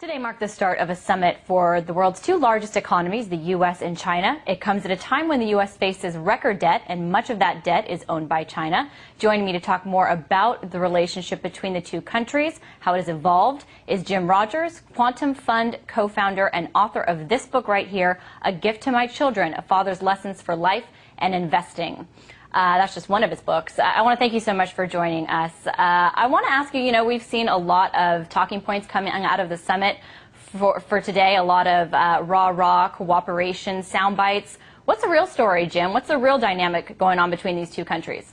Today marked the start of a summit for the world's two largest economies, the U.S. and China. It comes at a time when the U.S. faces record debt, and much of that debt is owned by China. Joining me to talk more about the relationship between the two countries, how it has evolved, is Jim Rogers, Quantum Fund co-founder and author of this book right here, A Gift to My Children, A Father's Lessons for Life and Investing. That's just one of his books. I want to thank you so much for joining us. I want to ask you, we've seen a lot of talking points coming out of the summit for today, a lot of rah-rah, cooperation, sound bites. What's the real story, Jim? What's the real dynamic going on between these two countries?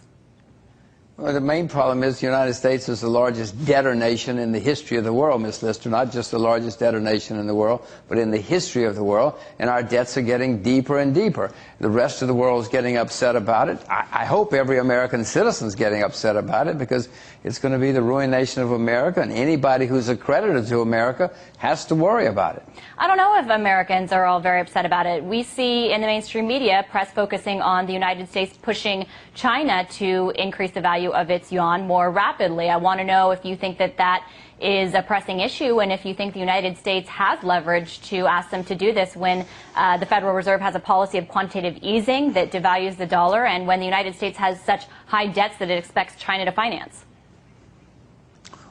Well, the main problem is the United States is the largest debtor nation in the history of the world, Ms. Lister. Not just the largest debtor nation in the world, but in the history of the world. And our debts are getting deeper and deeper. The rest of the world is getting upset about it. I hope every American citizen is getting upset about it, because it's going to be the ruination of America, and anybody who's a creditor to America has to worry about it. I don't know if Americans are all very upset about it. We see in the mainstream media press focusing on the United States pushing China to increase the value of its yuan more rapidly. I want to know if you think that that is a pressing issue, and if you think the United States has leverage to ask them to do this when the Federal Reserve has a policy of quantitative easing that devalues the dollar, and when the United States has such high debts that it expects China to finance.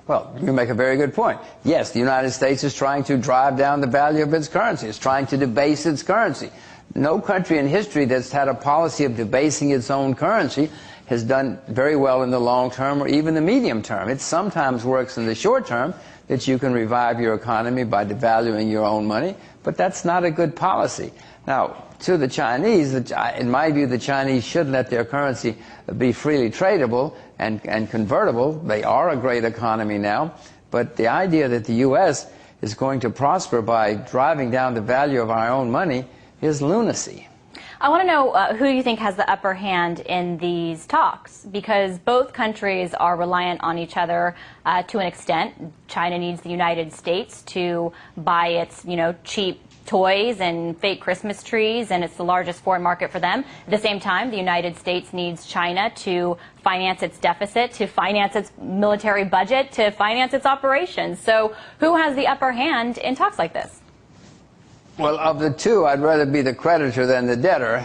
Well, you make a very good point. Yes, the United States is trying to drive down the value of its currency. It's trying to debase its currency. No country in history that's had a policy of debasing its own currency has done very well in the long term or even the medium term. It sometimes works in the short term that you can revive your economy by devaluing your own money, but that's not a good policy. Now, to the Chinese, in my view, the Chinese should let their currency be freely tradable and convertible. They are a great economy now, but the idea that the U.S. is going to prosper by driving down the value of our own money is lunacy. I want to know who you think has the upper hand in these talks, because both countries are reliant on each other to an extent. China needs the United States to buy its, cheap toys and fake Christmas trees, and it's the largest foreign market for them. At the same time, the United States needs China to finance its deficit, to finance its military budget, to finance its operations. So who has the upper hand in talks like this? Well, of the two, I'd rather be the creditor than the debtor.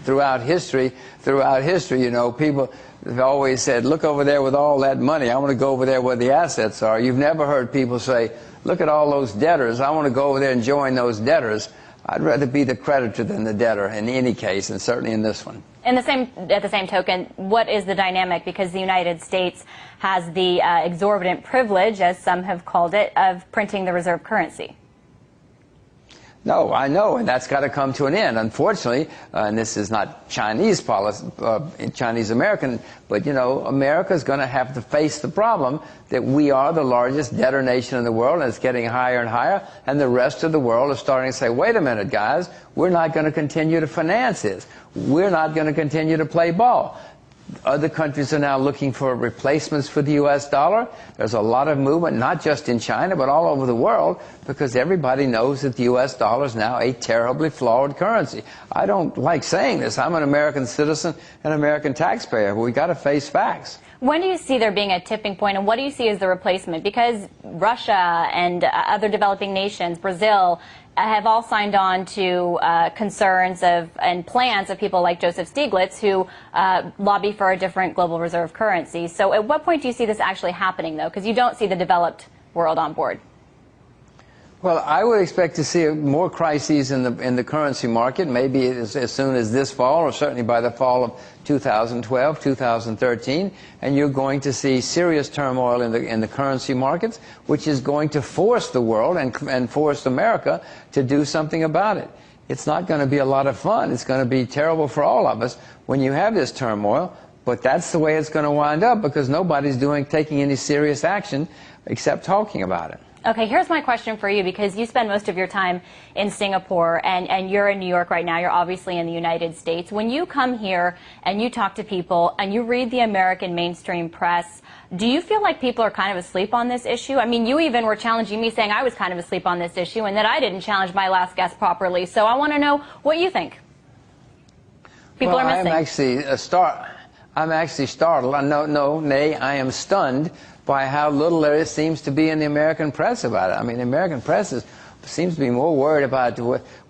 Throughout history, people have always said, look over there with all that money. I want to go over there where the assets are. You've never heard people say, look at all those debtors. I want to go over there and join those debtors. I'd rather be the creditor than the debtor in any case, and certainly in this one. At the same token, what is the dynamic? Because the United States has the exorbitant privilege, as some have called it, of printing the reserve currency. No, I know, and that's got to come to an end. Unfortunately, and this is not Chinese policy, Chinese-American, but, America's going to have to face the problem that we are the largest debtor nation in the world, and it's getting higher and higher, and the rest of the world is starting to say, wait a minute, guys, we're not going to continue to finance this. We're not going to continue to play ball. Other countries are now looking for replacements for the U.S. dollar. There's a lot of movement, not just in China, but all over the world, because everybody knows that the U.S. dollar is now a terribly flawed currency. I don't like saying this. I'm an American citizen and American taxpayer, but we've got to face facts. When do you see there being a tipping point, and what do you see as the replacement? Because Russia and other developing nations, Brazil, have all signed on to concerns and plans of people like Joseph Stiglitz, who lobby for a different global reserve currency. So at what point do you see this actually happening, though? Because you don't see the developed world on board. Well, I would expect to see more crises in the currency market, maybe as soon as this fall, or certainly by the fall of 2012, 2013, and you're going to see serious turmoil in the currency markets, which is going to force the world and force America to do something about it. It's not going to be a lot of fun. It's going to be terrible for all of us when you have this turmoil, but that's the way it's going to wind up, because nobody's taking any serious action except talking about it. Okay, here's my question for you, because you spend most of your time in Singapore and you're in New York right now. You're obviously in the United States. When you come here and you talk to people and you read the American mainstream press, do you feel like people are kind of asleep on this issue? I mean, you even were challenging me, saying I was kind of asleep on this issue and that I didn't challenge my last guest properly. So I want to know what you think. People are missing. I'm actually startled. I am stunned by how little there seems to be in the American press about it. I mean, the American press seems to be more worried about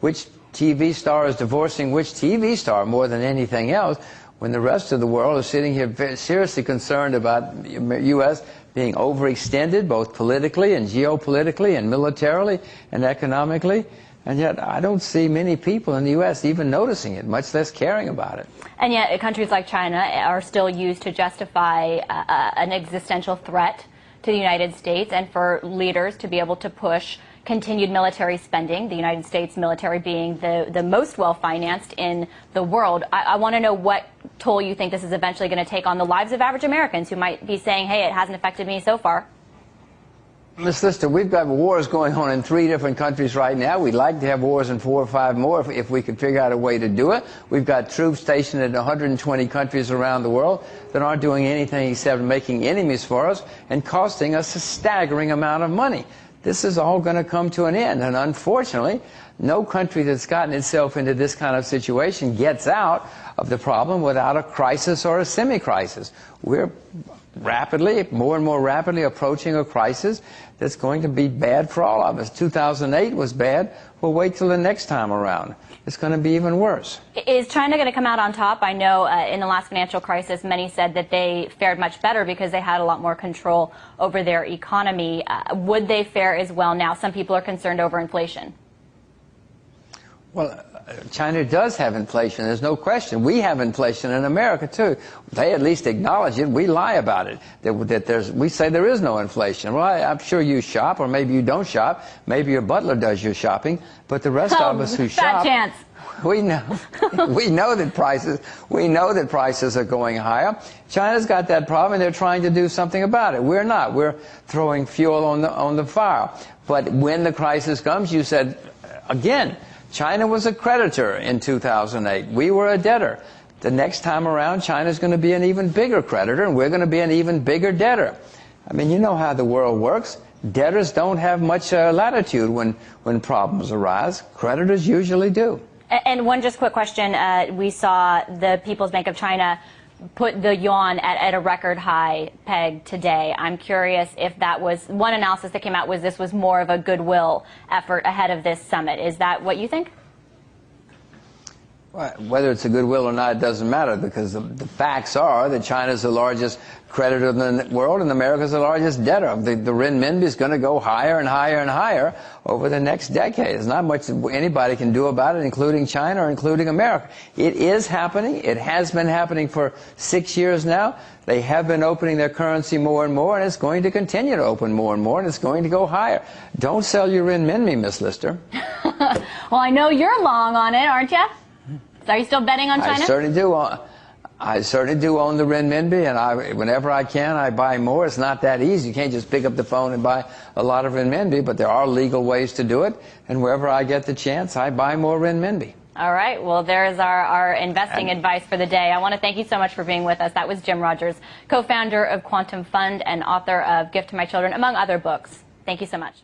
which TV star is divorcing which TV star more than anything else, when the rest of the world is sitting here very seriously concerned about the U.S. being overextended, both politically and geopolitically and militarily and economically. And yet I don't see many people in the U.S. even noticing it, much less caring about it. And yet countries like China are still used to justify an existential threat to the United States, and for leaders to be able to push continued military spending, the United States military being the most well-financed in the world. I want to know what toll you think this is eventually going to take on the lives of average Americans who might be saying, hey, it hasn't affected me so far. Ms. Lister, we've got wars going on in 3 different countries right now. We'd like to have wars in 4 or 5 more if we could figure out a way to do it. We've got troops stationed in 120 countries around the world that aren't doing anything except making enemies for us and costing us a staggering amount of money. This is all going to come to an end, and unfortunately, no country that's gotten itself into this kind of situation gets out of the problem without a crisis or a semi-crisis. We're more and more rapidly approaching a crisis that's going to be bad for all of us. 2008 was bad. We'll wait till the next time around. It's going to be even worse. Is China going to come out on top? I know in the last financial crisis, many said that they fared much better because they had a lot more control over their economy. Would they fare as well now? Some people are concerned over inflation. Well, China does have inflation. There's no question. We have inflation in America, too. They at least acknowledge it. We lie about it. We say there is no inflation. Well, I'm sure you shop, or maybe you don't shop. Maybe your butler does your shopping. But the rest of us who shop, chance. we know that prices are going higher. China's got that problem, and they're trying to do something about it. We're not. We're throwing fuel on the fire. But when the crisis comes, you said, again, China was a creditor in 2008. We were a debtor. The next time around, China's going to be an even bigger creditor, and we're going to be an even bigger debtor. I mean, you know how the world works. Debtors don't have much latitude when problems arise. Creditors usually do. And one just quick question. We saw the People's Bank of China put the yuan at a record high peg today. I'm curious if that was, one analysis that came out was this was more of a goodwill effort ahead of this summit. Is that what you think? Well, whether it's a goodwill or not, it doesn't matter, because the facts are that China's the largest creditor in the world and America's the largest debtor. The renminbi is going to go higher and higher and higher over the next decade. There's not much anybody can do about it, including China or including America. It is happening. It has been happening for 6 years now. They have been opening their currency more and more, and it's going to continue to open more and more, and it's going to go higher. Don't sell your renminbi, Miss Lister. Well, I know you're long on it, aren't you? So are you still betting on China? I certainly do. I certainly do own the renminbi, and whenever I can, I buy more. It's not that easy. You can't just pick up the phone and buy a lot of renminbi, but there are legal ways to do it, and wherever I get the chance, I buy more renminbi. All right. Well, there's our investing advice for the day. I want to thank you so much for being with us. That was Jim Rogers, co-founder of Quantum Fund and author of Gift to My Children, among other books. Thank you so much.